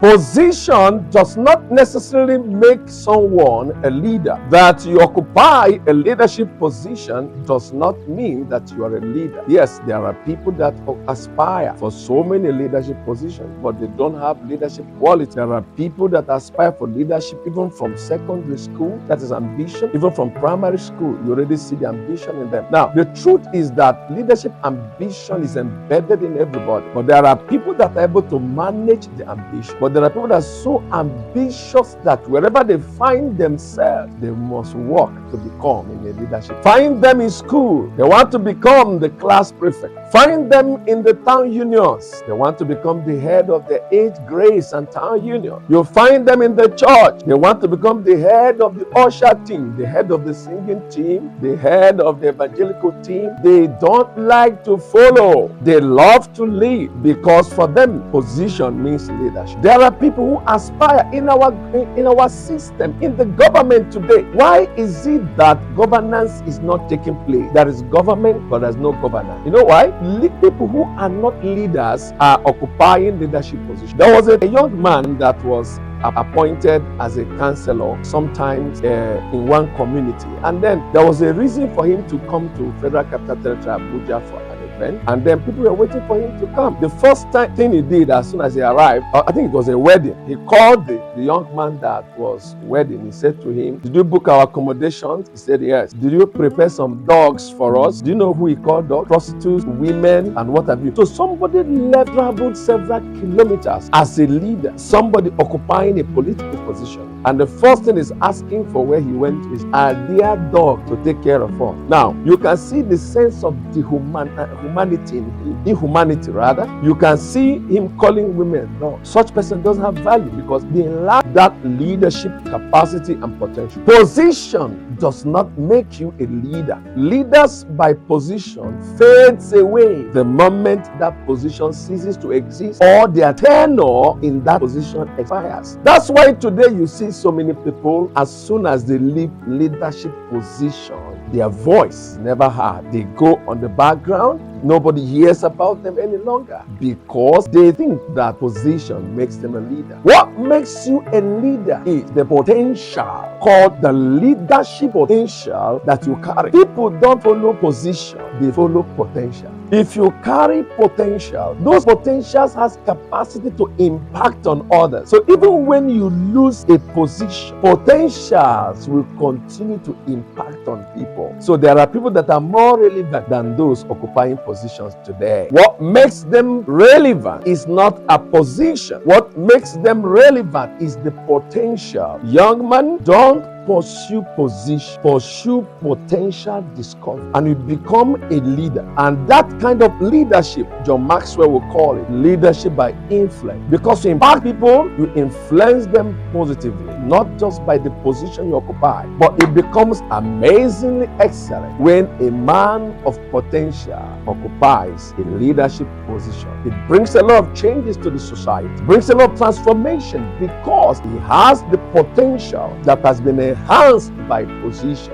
Position does not necessarily make someone a leader. That you occupy a leadership position does not mean that you are a leader. Yes, there are people that aspire for so many leadership positions, but they don't have leadership quality. There are people that aspire for leadership even from secondary school. That is ambition. Even from primary school, you already see the ambition in them. Now, the truth is that leadership ambition is embedded in everybody, but there are people that are able to manage the ambition. But there are people that are so ambitious that wherever they find themselves, they must work to become in a leadership. Find them in school, they want to become the class prefect. Find them in the town unions, they want to become the head of the 8th Grace and town union. You find them in the church, they want to become the head of the usher team, the head of the singing team, the head of the evangelical team. They don't like to follow, they love to lead, because for them position means leadership. There are people who aspire in our system, in the government today. Why is it that governance is not taking place? There is government, but there's no governance. You know why? People who are not leaders are occupying leadership positions. There was a young man that was appointed as a counselor sometimes in one community, and then there was a reason for him to come to Federal Capital Territory Abuja for an event, and then people were waiting for him to come. The first thing he did as soon as he arrived, I think it was a wedding, he called the young man that was wedding. He said to him, "Did you book our accommodations?" He said, "Yes." "Did you prepare some dogs for us?" Do you know who he called dogs? Prostitutes, women, and what have you. So somebody traveled several kilometers as a leader, somebody occupying a political position, and the first thing is asking for where he went is, "Are there dogs to take care of us?" Now you can see the sense of the humanity in him, inhumanity rather. You can see him calling women dogs. Such person doesn't have value because they lack that leadership capacity and potential. Position does not make you a leader. Leaders by position fades away the moment that position ceases to exist or their tenure in that position expires. That's why today you see so many people, as soon as they leave leadership position, their voice never heard. They go on the background. Nobody hears about them any longer because they think that position makes them a leader. What makes you a leader is the potential, called the leadership potential that you carry. People don't follow position, they follow potential. If you carry potential, those potentials has capacity to impact on others. So even when you lose a position, potentials will continue to impact on people. So there are people that are more relevant than those occupying positions today. What makes them relevant is not a position. What makes them relevant is the potential. Young man, don't pursue position, pursue potential discovery, and you become a leader. And that kind of leadership, John Maxwell will call it leadership by influence, because you impact people, you influence them positively, not just by the position you occupy, but it becomes amazingly excellent when a man of potential occupies a leadership position. It brings a lot of changes to the society, brings a lot of transformation, because he has the potential that has been enhanced by position.